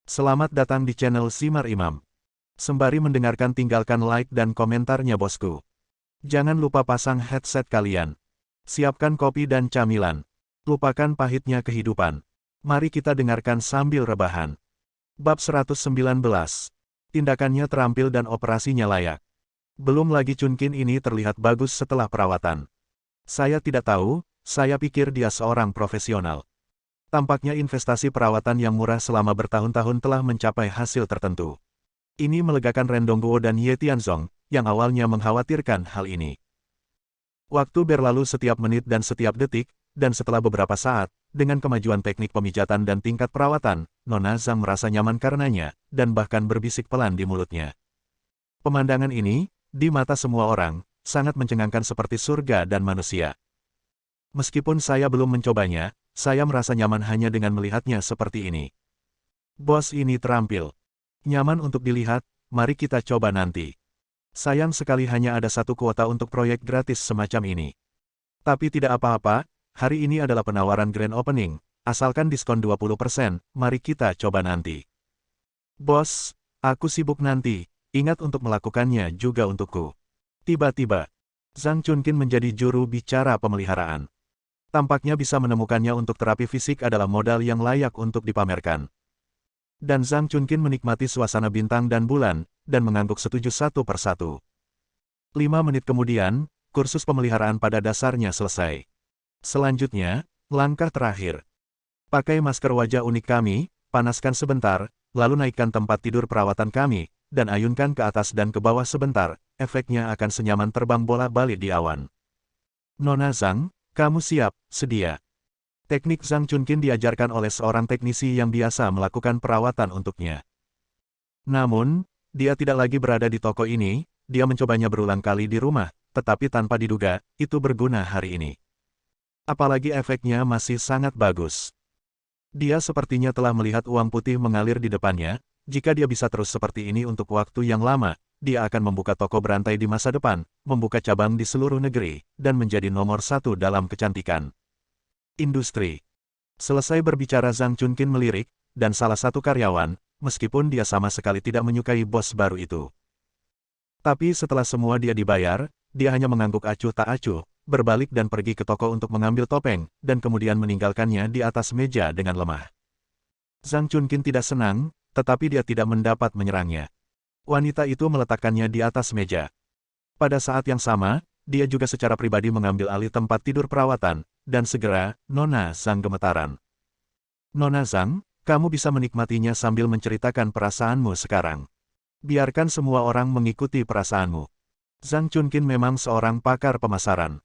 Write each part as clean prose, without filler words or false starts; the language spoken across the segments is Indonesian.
Selamat datang di channel Simar Imam. Sembari mendengarkan tinggalkan like dan komentarnya bosku. Jangan lupa pasang headset kalian. Siapkan kopi dan camilan. Lupakan pahitnya kehidupan. Mari kita dengarkan sambil rebahan. Bab 119. Tindakannya terampil dan operasinya layak. Belum lagi Chunkin ini terlihat bagus setelah perawatan. Saya tidak tahu, saya pikir dia seorang profesional. Tampaknya investasi perawatan yang murah selama bertahun-tahun telah mencapai hasil tertentu. Ini melegakan Ren Dongguo dan Ye Tianzong, yang awalnya mengkhawatirkan hal ini. Waktu berlalu setiap menit dan setiap detik, dan setelah beberapa saat, dengan kemajuan teknik pemijatan dan tingkat perawatan, Nona Zhang merasa nyaman karenanya, dan bahkan berbisik pelan di mulutnya. Pemandangan ini, di mata semua orang, sangat mencengangkan seperti surga dan manusia. Meskipun saya belum mencobanya, saya merasa nyaman hanya dengan melihatnya seperti ini. Bos ini terampil. Nyaman untuk dilihat, mari kita coba nanti. Sayang sekali hanya ada satu kuota untuk proyek gratis semacam ini. Tapi tidak apa-apa, hari ini adalah penawaran grand opening, asalkan diskon 20%, mari kita coba nanti. Bos, aku sibuk nanti, ingat untuk melakukannya juga untukku. Tiba-tiba, Zhang Chunkin menjadi juru bicara pemeliharaan. Tampaknya bisa menemukannya untuk terapi fisik adalah modal yang layak untuk dipamerkan. Dan Zhang Chunkin menikmati suasana bintang dan bulan, dan mengangguk setuju satu persatu. 5 menit kemudian, kursus pemeliharaan pada dasarnya selesai. Selanjutnya, langkah terakhir. Pakai masker wajah unik kami, panaskan sebentar, lalu naikkan tempat tidur perawatan kami, dan ayunkan ke atas dan ke bawah sebentar, efeknya akan senyaman terbang bola-balik di awan. Nona Zhang, kamu siap, sedia. Teknik Zhang Chunkin diajarkan oleh seorang teknisi yang biasa melakukan perawatan untuknya. Namun, dia tidak lagi berada di toko ini, dia mencobanya berulang kali di rumah, tetapi tanpa diduga, itu berguna hari ini. Apalagi efeknya masih sangat bagus. Dia sepertinya telah melihat uang putih mengalir di depannya, jika dia bisa terus seperti ini untuk waktu yang lama, dia akan membuka toko berantai di masa depan, membuka cabang di seluruh negeri, dan menjadi nomor 1 dalam kecantikan industri. Selesai berbicara Zhang Chunkin melirik, dan salah satu karyawan, meskipun dia sama sekali tidak menyukai bos baru itu. Tapi setelah semua dia dibayar, dia hanya mengangguk acuh tak acuh, berbalik dan pergi ke toko untuk mengambil topeng, dan kemudian meninggalkannya di atas meja dengan lemah. Zhang Chunkin tidak senang, tetapi dia tidak mendapat menyerangnya. Wanita itu meletakkannya di atas meja. Pada saat yang sama, dia juga secara pribadi mengambil alih tempat tidur perawatan, dan segera, Nona Zhang gemetaran. Nona Zhang, kamu bisa menikmatinya sambil menceritakan perasaanmu sekarang. Biarkan semua orang mengikuti perasaanmu. Zhang Chunkin memang seorang pakar pemasaran.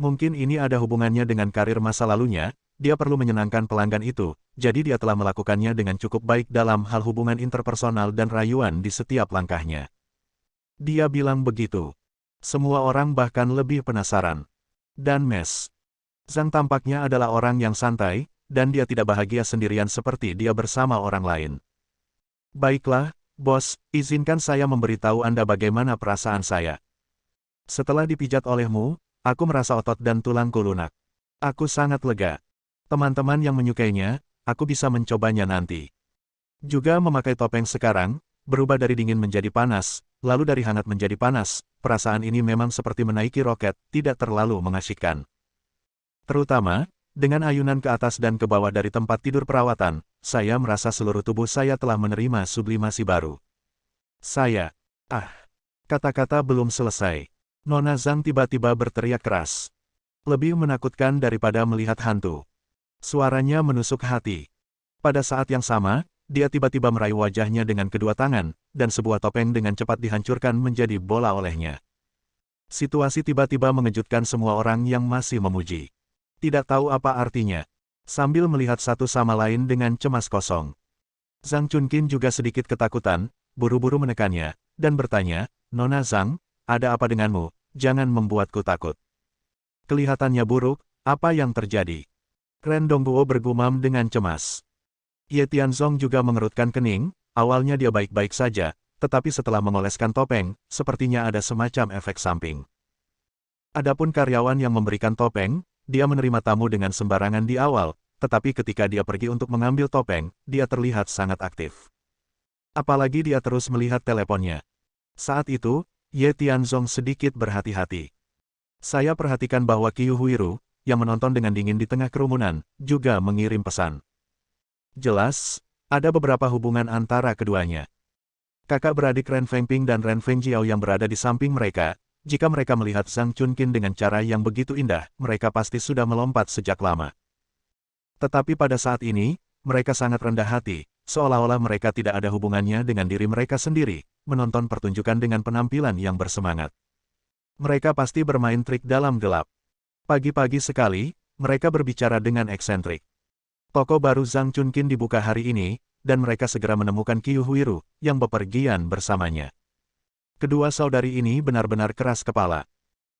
Mungkin ini ada hubungannya dengan karir masa lalunya, dia perlu menyenangkan pelanggan itu, jadi dia telah melakukannya dengan cukup baik dalam hal hubungan interpersonal dan rayuan di setiap langkahnya. Dia bilang begitu. Semua orang bahkan lebih penasaran. Dan Mes. Zhang tampaknya adalah orang yang santai, dan dia tidak bahagia sendirian seperti dia bersama orang lain. Baiklah, bos, izinkan saya memberitahu Anda bagaimana perasaan saya. Setelah dipijat olehmu, aku merasa otot dan tulangku lunak. Aku sangat lega. Teman-teman yang menyukainya, aku bisa mencobanya nanti. Juga memakai topeng sekarang, berubah dari dingin menjadi panas, lalu dari hangat menjadi panas, perasaan ini memang seperti menaiki roket, tidak terlalu mengasyikkan. Terutama, dengan ayunan ke atas dan ke bawah dari tempat tidur perawatan, saya merasa seluruh tubuh saya telah menerima sublimasi baru. Kata-kata belum selesai. Nona Zhang tiba-tiba berteriak keras. Lebih menakutkan daripada melihat hantu. Suaranya menusuk hati. Pada saat yang sama, dia tiba-tiba meraih wajahnya dengan kedua tangan, dan sebuah topeng dengan cepat dihancurkan menjadi bola olehnya. Situasi tiba-tiba mengejutkan semua orang yang masih memuji. Tidak tahu apa artinya. Sambil melihat satu sama lain dengan cemas kosong. Zhang Chunkin juga sedikit ketakutan, buru-buru menekannya, dan bertanya, Nona Zhang, ada apa denganmu? Jangan membuatku takut. Kelihatannya buruk, apa yang terjadi? Ren Dongguo bergumam dengan cemas. Ye Tianzong juga mengerutkan kening, awalnya dia baik-baik saja, tetapi setelah mengoleskan topeng, sepertinya ada semacam efek samping. Adapun karyawan yang memberikan topeng, dia menerima tamu dengan sembarangan di awal, tetapi ketika dia pergi untuk mengambil topeng, dia terlihat sangat aktif. Apalagi dia terus melihat teleponnya. Saat itu, Ye Tianzong sedikit berhati-hati. Saya perhatikan bahwa Qiu Huiru, yang menonton dengan dingin di tengah kerumunan, juga mengirim pesan. Jelas, ada beberapa hubungan antara keduanya. Kakak beradik Ren Fengping dan Ren Fengjiao yang berada di samping mereka, jika mereka melihat Zhang Chunqin dengan cara yang begitu indah, mereka pasti sudah melompat sejak lama. Tetapi pada saat ini, mereka sangat rendah hati, seolah-olah mereka tidak ada hubungannya dengan diri mereka sendiri, menonton pertunjukan dengan penampilan yang bersemangat. Mereka pasti bermain trik dalam gelap. Pagi-pagi sekali, mereka berbicara dengan eksentrik. Toko baru Zhang Chunqin dibuka hari ini, dan mereka segera menemukan Qiu Huiru, yang bepergian bersamanya. Kedua saudari ini benar-benar keras kepala.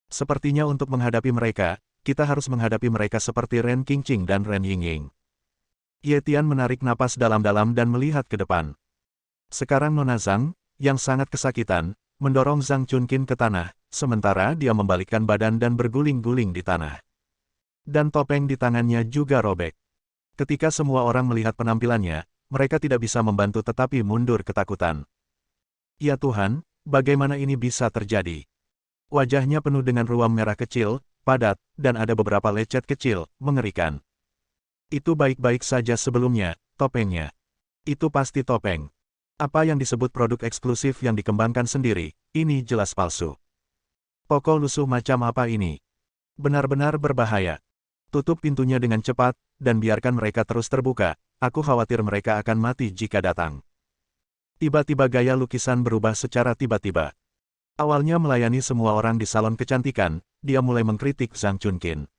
Sepertinya untuk menghadapi mereka, kita harus menghadapi mereka seperti Ren Qingqing dan Ren Yingying. Ye Tian menarik napas dalam-dalam dan melihat ke depan. Sekarang Nona Zhang, yang sangat kesakitan, mendorong Zhang Chunqin ke tanah, sementara dia membalikkan badan dan berguling-guling di tanah. Dan topeng di tangannya juga robek. Ketika semua orang melihat penampilannya, mereka tidak bisa membantu tetapi mundur ketakutan. Ya Tuhan, bagaimana ini bisa terjadi? Wajahnya penuh dengan ruam merah kecil, padat, dan ada beberapa lecet kecil, mengerikan. Itu baik-baik saja sebelumnya, topengnya. Itu pasti topeng. Apa yang disebut produk eksklusif yang dikembangkan sendiri, ini jelas palsu. Pokok lusuh macam apa ini? Benar-benar berbahaya. Tutup pintunya dengan cepat, dan biarkan mereka terus terbuka, aku khawatir mereka akan mati jika datang. Tiba-tiba gaya lukisan berubah secara tiba-tiba. Awalnya melayani semua orang di salon kecantikan, dia mulai mengkritik Zhang Chunqin.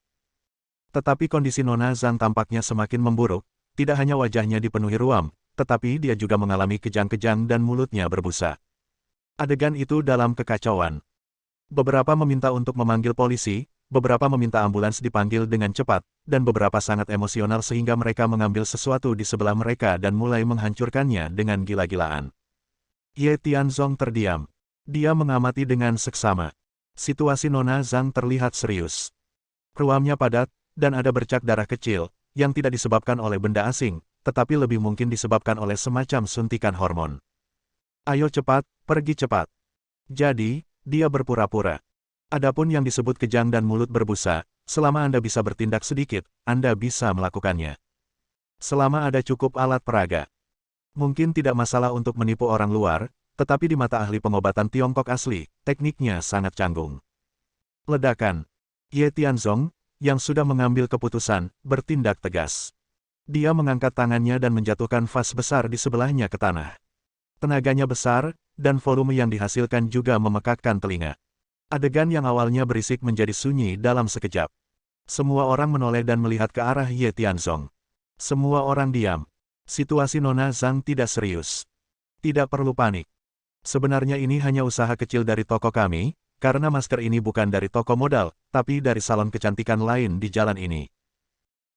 Tetapi kondisi Nona Zhang tampaknya semakin memburuk, tidak hanya wajahnya dipenuhi ruam, tetapi dia juga mengalami kejang-kejang dan mulutnya berbusa. Adegan itu dalam kekacauan. Beberapa meminta untuk memanggil polisi, beberapa meminta ambulans dipanggil dengan cepat, dan beberapa sangat emosional sehingga mereka mengambil sesuatu di sebelah mereka dan mulai menghancurkannya dengan gila-gilaan. Ye Tianzong terdiam. Dia mengamati dengan seksama. Situasi Nona Zhang terlihat serius. Ruamnya padat, dan ada bercak darah kecil, yang tidak disebabkan oleh benda asing, tetapi lebih mungkin disebabkan oleh semacam suntikan hormon. Ayo cepat, pergi cepat. Jadi, dia berpura-pura. Adapun yang disebut kejang dan mulut berbusa, selama Anda bisa bertindak sedikit, Anda bisa melakukannya. Selama ada cukup alat peraga. Mungkin tidak masalah untuk menipu orang luar, tetapi di mata ahli pengobatan Tiongkok asli, tekniknya sangat canggung. Ledakan. Ye Tianzong, yang sudah mengambil keputusan, bertindak tegas. Dia mengangkat tangannya dan menjatuhkan vas besar di sebelahnya ke tanah. Tenaganya besar, dan volume yang dihasilkan juga memekakkan telinga. Adegan yang awalnya berisik menjadi sunyi dalam sekejap. Semua orang menoleh dan melihat ke arah Ye Tianzong. Semua orang diam. Situasi Nona Zhang tidak serius. Tidak perlu panik. Sebenarnya ini hanya usaha kecil dari toko kami, karena masker ini bukan dari toko modal, tapi dari salon kecantikan lain di jalan ini.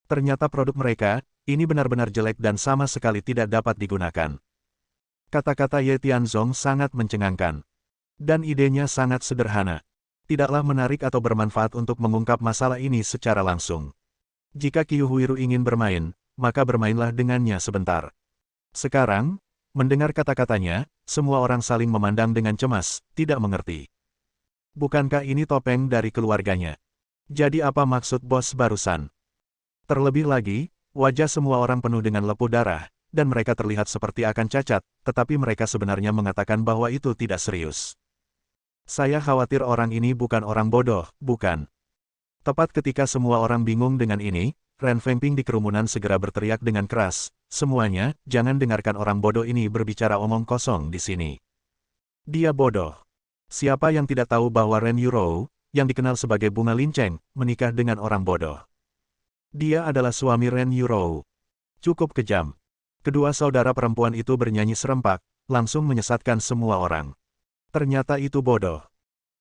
Ternyata produk mereka, ini benar-benar jelek dan sama sekali tidak dapat digunakan. Kata-kata Ye Tianzong sangat mencengangkan. Dan idenya sangat sederhana. Tidaklah menarik atau bermanfaat untuk mengungkap masalah ini secara langsung. Jika Qiu Huiru ingin bermain, maka bermainlah dengannya sebentar. Sekarang, mendengar kata-katanya, semua orang saling memandang dengan cemas, tidak mengerti. Bukankah ini topeng dari keluarganya? Jadi apa maksud bos barusan? Terlebih lagi, wajah semua orang penuh dengan lepuh darah, dan mereka terlihat seperti akan cacat, tetapi mereka sebenarnya mengatakan bahwa itu tidak serius. Saya khawatir orang ini bukan orang bodoh, bukan? Tepat ketika semua orang bingung dengan ini, Ren Fengping di kerumunan segera berteriak dengan keras, semuanya, jangan dengarkan orang bodoh ini berbicara omong kosong di sini. Dia bodoh. Siapa yang tidak tahu bahwa Ren Yurou, yang dikenal sebagai bunga linceng, menikah dengan orang bodoh? Dia adalah suami Ren Yurou. Cukup kejam. Kedua saudara perempuan itu bernyanyi serempak, langsung menyesatkan semua orang. Ternyata itu bodoh.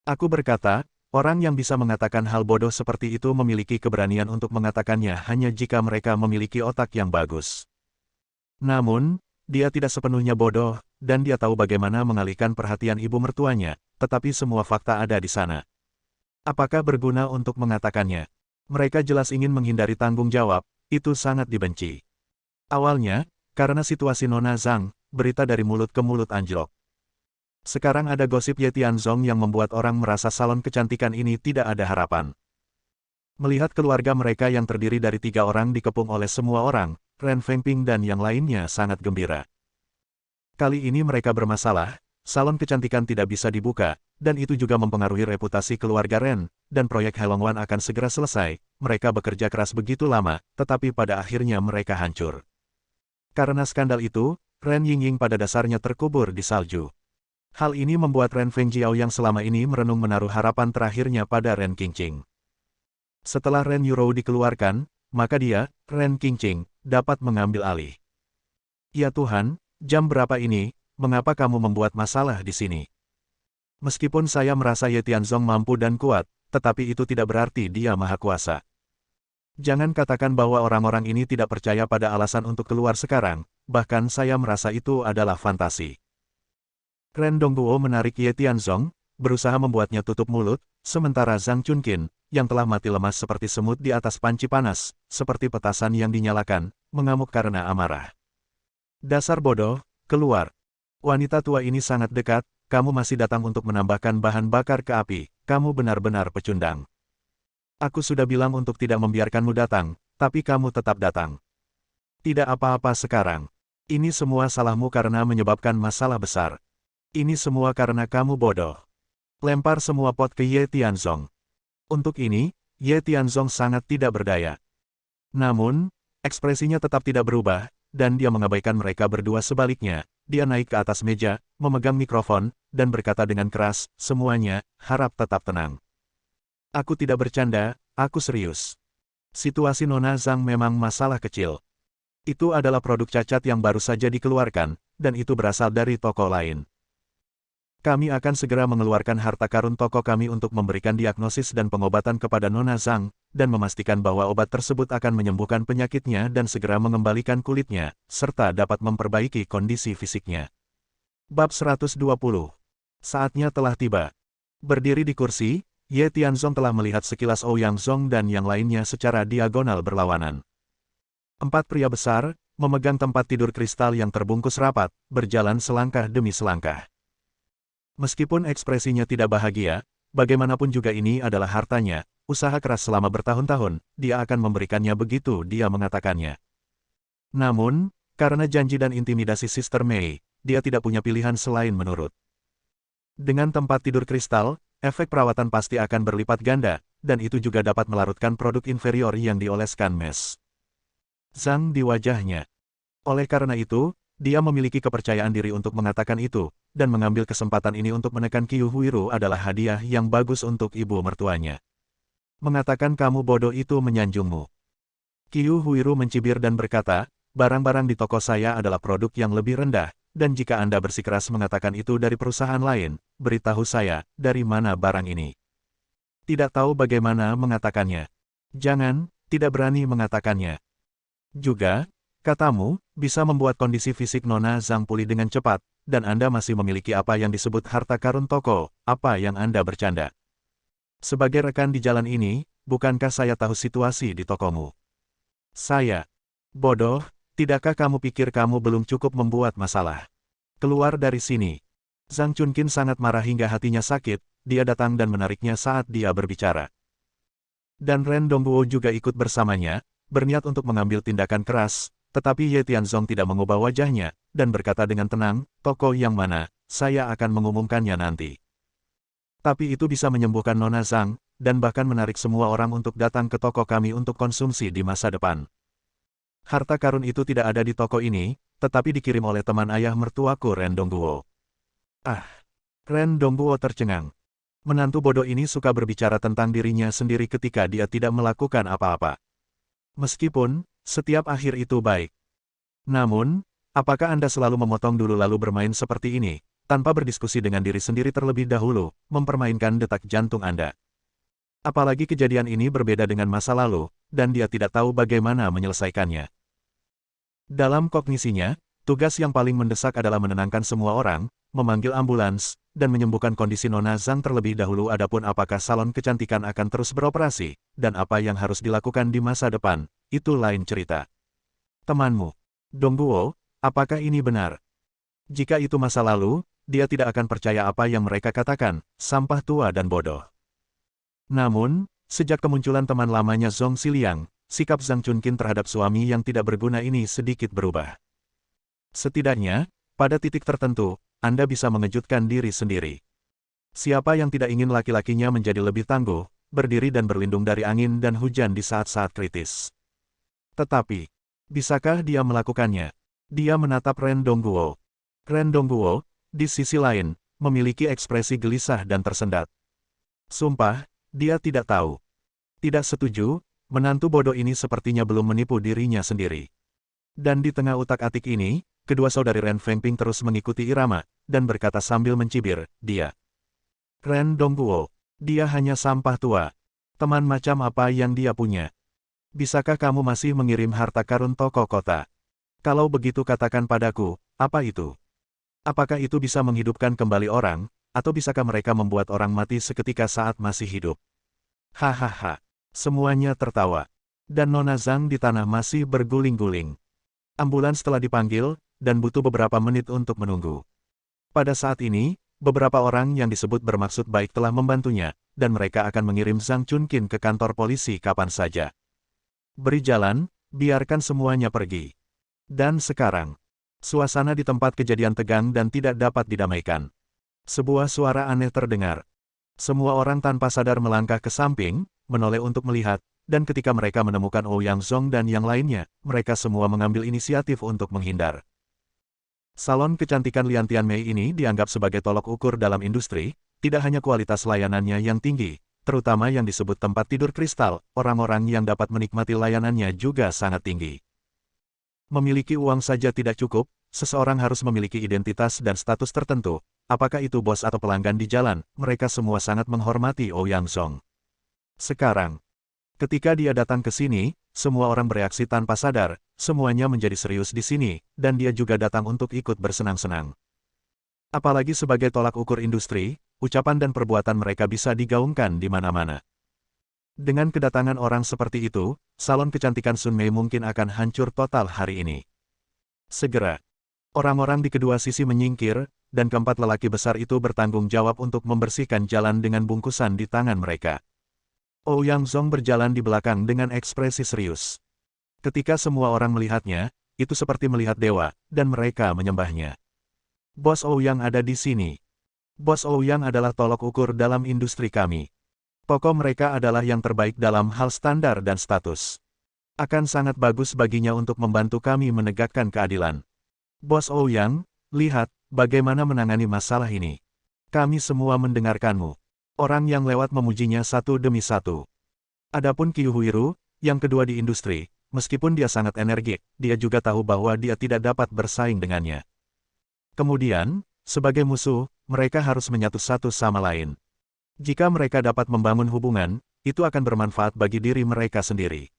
Aku berkata, orang yang bisa mengatakan hal bodoh seperti itu memiliki keberanian untuk mengatakannya hanya jika mereka memiliki otak yang bagus. Namun, dia tidak sepenuhnya bodoh, dan dia tahu bagaimana mengalihkan perhatian ibu mertuanya, tetapi semua fakta ada di sana. Apakah berguna untuk mengatakannya? Mereka jelas ingin menghindari tanggung jawab, itu sangat dibenci. Awalnya, karena situasi Nona Zhang, berita dari mulut ke mulut anjlok. Sekarang ada gosip Ye Tianzong yang membuat orang merasa salon kecantikan ini tidak ada harapan. Melihat keluarga mereka yang terdiri dari 3 orang dikepung oleh semua orang, Ren Fengping dan yang lainnya sangat gembira. Kali ini mereka bermasalah, salon kecantikan tidak bisa dibuka, dan itu juga mempengaruhi reputasi keluarga Ren, dan proyek Heilongwan akan segera selesai. Mereka bekerja keras begitu lama, tetapi pada akhirnya mereka hancur. Karena skandal itu, Ren Yingying pada dasarnya terkubur di salju. Hal ini membuat Ren Fengjiao yang selama ini merenung menaruh harapan terakhirnya pada Ren Qingqing. Setelah Ren Yurou dikeluarkan, maka dia, Ren Qingqing, dapat mengambil alih. Ya Tuhan, jam berapa ini, mengapa kamu membuat masalah di sini? Meskipun saya merasa Ye Tianzong mampu dan kuat, tetapi itu tidak berarti dia maha kuasa. Jangan katakan bahwa orang-orang ini tidak percaya pada alasan untuk keluar sekarang, bahkan saya merasa itu adalah fantasi. Ren Dongguo menarik Ye Tianzong, berusaha membuatnya tutup mulut, sementara Zhang Chunqin, yang telah mati lemas seperti semut di atas panci panas, seperti petasan yang dinyalakan, mengamuk karena amarah. Dasar bodoh, keluar. Wanita tua ini sangat dekat, kamu masih datang untuk menambahkan bahan bakar ke api, kamu benar-benar pecundang. Aku sudah bilang untuk tidak membiarkanmu datang, tapi kamu tetap datang. Tidak apa-apa sekarang. Ini semua salahmu karena menyebabkan masalah besar. Ini semua karena kamu bodoh. Lempar semua pot ke Ye Tianzong. Untuk ini, Ye Tianzong sangat tidak berdaya. Namun, ekspresinya tetap tidak berubah, dan dia mengabaikan mereka berdua. Sebaliknya, dia naik ke atas meja, memegang mikrofon, dan berkata dengan keras, semuanya, harap tetap tenang. Aku tidak bercanda, aku serius. Situasi Nona Zhang memang masalah kecil. Itu adalah produk cacat yang baru saja dikeluarkan, dan itu berasal dari toko lain. Kami akan segera mengeluarkan harta karun toko kami untuk memberikan diagnosis dan pengobatan kepada Nona Zhang, dan memastikan bahwa obat tersebut akan menyembuhkan penyakitnya dan segera mengembalikan kulitnya, serta dapat memperbaiki kondisi fisiknya. Bab 120. Saatnya telah tiba. Berdiri di kursi, Ye Tianzong telah melihat sekilas Ouyang Zong dan yang lainnya secara diagonal berlawanan. 4 pria besar, memegang tempat tidur kristal yang terbungkus rapat, berjalan selangkah demi selangkah. Meskipun ekspresinya tidak bahagia, bagaimanapun juga ini adalah hartanya, usaha keras selama bertahun-tahun, dia akan memberikannya begitu dia mengatakannya. Namun, karena janji dan intimidasi Sister Mei, dia tidak punya pilihan selain menurut. Dengan tempat tidur kristal, efek perawatan pasti akan berlipat ganda, dan itu juga dapat melarutkan produk inferior yang dioleskan mes. Zhang di wajahnya. Oleh karena itu, dia memiliki kepercayaan diri untuk mengatakan itu, dan mengambil kesempatan ini untuk menekan Qiu Huiru adalah hadiah yang bagus untuk ibu mertuanya. Mengatakan kamu bodoh itu menyanjungmu. Qiu Huiru mencibir dan berkata, barang-barang di toko saya adalah produk yang lebih rendah, dan jika Anda bersikeras mengatakan itu dari perusahaan lain, beritahu saya, dari mana barang ini. Tidak tahu bagaimana mengatakannya. Jangan, tidak berani mengatakannya. Juga, katamu, bisa membuat kondisi fisik Nona Zhang pulih dengan cepat, dan Anda masih memiliki apa yang disebut harta karun toko, apa yang Anda bercanda. Sebagai rekan di jalan ini, bukankah saya tahu situasi di tokomu? Saya. Bodoh, tidakkah kamu pikir kamu belum cukup membuat masalah? Keluar dari sini. Zhang Chunqin sangat marah hingga hatinya sakit, dia datang dan menariknya saat dia berbicara. Dan Ren Dongguo juga ikut bersamanya, berniat untuk mengambil tindakan keras, tetapi Ye Tianzong tidak mengubah wajahnya, dan berkata dengan tenang, toko yang mana, saya akan mengumumkannya nanti. Tapi itu bisa menyembuhkan Nona Zhang, dan bahkan menarik semua orang untuk datang ke toko kami untuk konsumsi di masa depan. Harta karun itu tidak ada di toko ini, tetapi dikirim oleh teman ayah mertuaku Ren Dongguo. Ah! Ren Dongguo tercengang. Menantu bodoh ini suka berbicara tentang dirinya sendiri ketika dia tidak melakukan apa-apa. Meskipun, setiap akhir itu baik. Namun, apakah Anda selalu memotong dulu lalu bermain seperti ini, tanpa berdiskusi dengan diri sendiri terlebih dahulu, mempermainkan detak jantung Anda? Apalagi kejadian ini berbeda dengan masa lalu, dan dia tidak tahu bagaimana menyelesaikannya. Dalam kognisinya, tugas yang paling mendesak adalah menenangkan semua orang, memanggil ambulans, dan menyembuhkan kondisi Nona Zhang terlebih dahulu. Adapun apakah salon kecantikan akan terus beroperasi, dan apa yang harus dilakukan di masa depan, itu lain cerita. Temanmu, Dongguo, apakah ini benar? Jika itu masa lalu, dia tidak akan percaya apa yang mereka katakan, sampah tua dan bodoh. Namun, sejak kemunculan teman lamanya Zhong Xiliang, sikap Zhang Chunqin terhadap suami yang tidak berguna ini sedikit berubah. Setidaknya, pada titik tertentu, Anda bisa mengejutkan diri sendiri. Siapa yang tidak ingin laki-lakinya menjadi lebih tangguh, berdiri dan berlindung dari angin dan hujan di saat-saat kritis? Tetapi, bisakah dia melakukannya? Dia menatap Ren Dongguo. Ren Dongguo, di sisi lain, memiliki ekspresi gelisah dan tersendat. Sumpah, dia tidak tahu. Tidak setuju, menantu bodoh ini sepertinya belum menipu dirinya sendiri. Dan di tengah utak-atik ini, kedua saudari Ren Fengping terus mengikuti irama, dan berkata sambil mencibir, dia. Ren Dongguo, dia hanya sampah tua. Teman macam apa yang dia punya? Bisakah kamu masih mengirim harta karun toko kota? Kalau begitu katakan padaku, apa itu? Apakah itu bisa menghidupkan kembali orang, atau bisakah mereka membuat orang mati seketika saat masih hidup? Hahaha. Semuanya tertawa. Dan Nona Zhang di tanah masih berguling-guling. Ambulans telah dipanggil, dan butuh beberapa menit untuk menunggu. Pada saat ini, beberapa orang yang disebut bermaksud baik telah membantunya, dan mereka akan mengirim Zhang Chunqin ke kantor polisi kapan saja. Beri jalan, biarkan semuanya pergi. Dan sekarang, suasana di tempat kejadian tegang dan tidak dapat didamaikan. Sebuah suara aneh terdengar. Semua orang tanpa sadar melangkah ke samping, menoleh untuk melihat, dan ketika mereka menemukan Ouyang Zhong dan yang lainnya, mereka semua mengambil inisiatif untuk menghindar. Salon kecantikan Lian Tianmei ini dianggap sebagai tolok ukur dalam industri, tidak hanya kualitas layanannya yang tinggi, terutama yang disebut tempat tidur kristal, orang-orang yang dapat menikmati layanannya juga sangat tinggi. Memiliki uang saja tidak cukup, seseorang harus memiliki identitas dan status tertentu, apakah itu bos atau pelanggan di jalan, mereka semua sangat menghormati Ouyang Zhong. Sekarang, ketika dia datang ke sini, semua orang bereaksi tanpa sadar, semuanya menjadi serius di sini, dan dia juga datang untuk ikut bersenang-senang. Apalagi sebagai tolak ukur industri, ucapan dan perbuatan mereka bisa digaungkan di mana-mana. Dengan kedatangan orang seperti itu, salon kecantikan Sun Mei mungkin akan hancur total hari ini. Segera, orang-orang di kedua sisi menyingkir, dan keempat lelaki besar itu bertanggung jawab untuk membersihkan jalan dengan bungkusan di tangan mereka. Ouyang Zhong berjalan di belakang dengan ekspresi serius. Ketika semua orang melihatnya, itu seperti melihat dewa, dan mereka menyembahnya. Bos Ouyang ada di sini. Bos Ouyang adalah tolok ukur dalam industri kami. Pokok mereka adalah yang terbaik dalam hal standar dan status. Akan sangat bagus baginya untuk membantu kami menegakkan keadilan. Bos Ouyang, lihat, bagaimana menangani masalah ini. Kami semua mendengarkanmu. Orang yang lewat memujinya satu demi satu. Adapun Qiu Huiru, yang kedua di industri, meskipun dia sangat energik, dia juga tahu bahwa dia tidak dapat bersaing dengannya. Kemudian, sebagai musuh, mereka harus menyatu satu sama lain. Jika mereka dapat membangun hubungan, itu akan bermanfaat bagi diri mereka sendiri.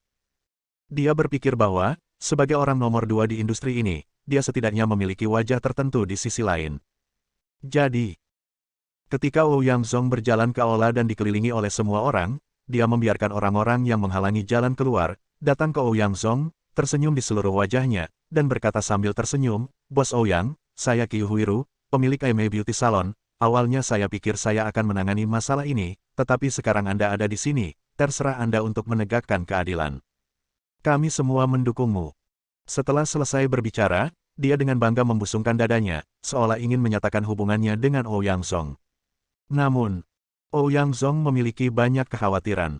Dia berpikir bahwa, sebagai orang nomor 2 di industri ini, dia setidaknya memiliki wajah tertentu di sisi lain. Jadi, ketika Ouyang Zhong berjalan ke aula dan dikelilingi oleh semua orang, dia membiarkan orang-orang yang menghalangi jalan keluar, datang ke Ouyang Zhong, tersenyum di seluruh wajahnya, dan berkata sambil tersenyum, Bos Ouyang, saya Qiu Huiru, pemilik Aimei Beauty Salon, awalnya saya pikir saya akan menangani masalah ini, tetapi sekarang Anda ada di sini, terserah Anda untuk menegakkan keadilan. Kami semua mendukungmu. Setelah selesai berbicara, dia dengan bangga membusungkan dadanya, seolah ingin menyatakan hubungannya dengan Ouyang Zhong. Namun, Ouyang Zhong memiliki banyak kekhawatiran.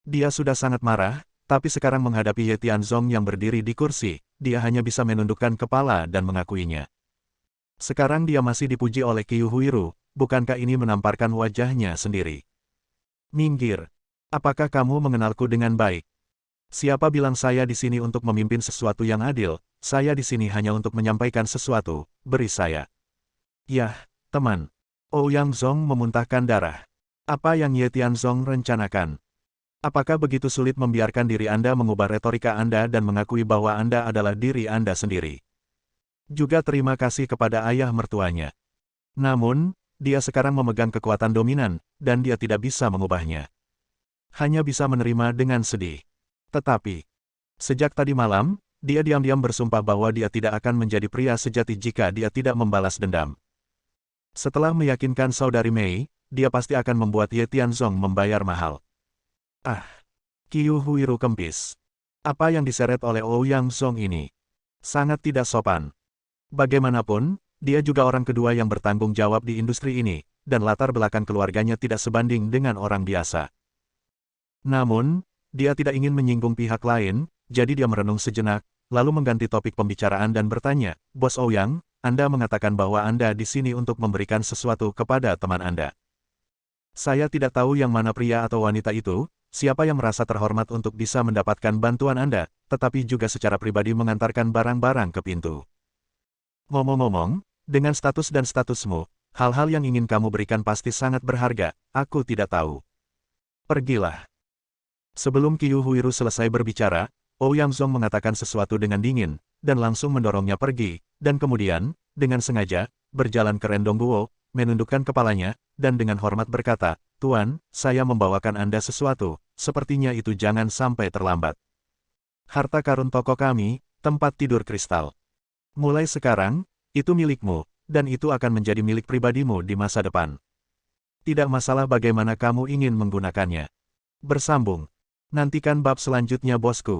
Dia sudah sangat marah, tapi sekarang menghadapi Ye Tianzong yang berdiri di kursi, dia hanya bisa menundukkan kepala dan mengakuinya. Sekarang dia masih dipuji oleh Qiu Huiru, bukankah ini menamparkan wajahnya sendiri? Minggir. Apakah kamu mengenalku dengan baik? Siapa bilang saya di sini untuk memimpin sesuatu yang adil, saya di sini hanya untuk menyampaikan sesuatu, beri saya. Yah, teman. Ouyang Zhong memuntahkan darah. Apa yang Ye Tianzong rencanakan? Apakah begitu sulit membiarkan diri Anda mengubah retorika Anda dan mengakui bahwa Anda adalah diri Anda sendiri? Juga terima kasih kepada ayah mertuanya. Namun, dia sekarang memegang kekuatan dominan, dan dia tidak bisa mengubahnya. Hanya bisa menerima dengan sedih. Tetapi, Sejak tadi malam, dia diam-diam bersumpah bahwa dia tidak akan menjadi pria sejati jika dia tidak membalas dendam. Setelah meyakinkan saudari Mei, dia pasti akan membuat Ye Tianzong membayar mahal. Ah, Qiu Huiru kempis. Apa yang diseret oleh Ouyang Zong ini? Sangat tidak sopan. Bagaimanapun, dia juga orang kedua yang bertanggung jawab di industri ini, dan latar belakang keluarganya tidak sebanding dengan orang biasa. Namun, dia tidak ingin menyinggung pihak lain, jadi dia merenung sejenak, lalu mengganti topik pembicaraan dan bertanya, Bos Ouyang, Anda mengatakan bahwa Anda di sini untuk memberikan sesuatu kepada teman Anda. Saya tidak tahu yang mana pria atau wanita itu, siapa yang merasa terhormat untuk bisa mendapatkan bantuan Anda, tetapi juga secara pribadi mengantarkan barang-barang ke pintu. Ngomong-ngomong, dengan status dan statusmu, hal-hal yang ingin kamu berikan pasti sangat berharga, aku tidak tahu. Pergilah. Sebelum Qiu Huiru selesai berbicara, Ouyang Zong mengatakan sesuatu dengan dingin, dan langsung mendorongnya pergi, dan kemudian, dengan sengaja, berjalan ke Rendong Guo, menundukkan kepalanya, dan dengan hormat berkata, Tuan, saya membawakan Anda sesuatu, sepertinya itu jangan sampai terlambat. Harta karun toko kami, tempat tidur kristal. Mulai sekarang, itu milikmu, dan itu akan menjadi milik pribadimu di masa depan. Tidak masalah bagaimana kamu ingin menggunakannya. Bersambung. Nantikan bab selanjutnya bosku.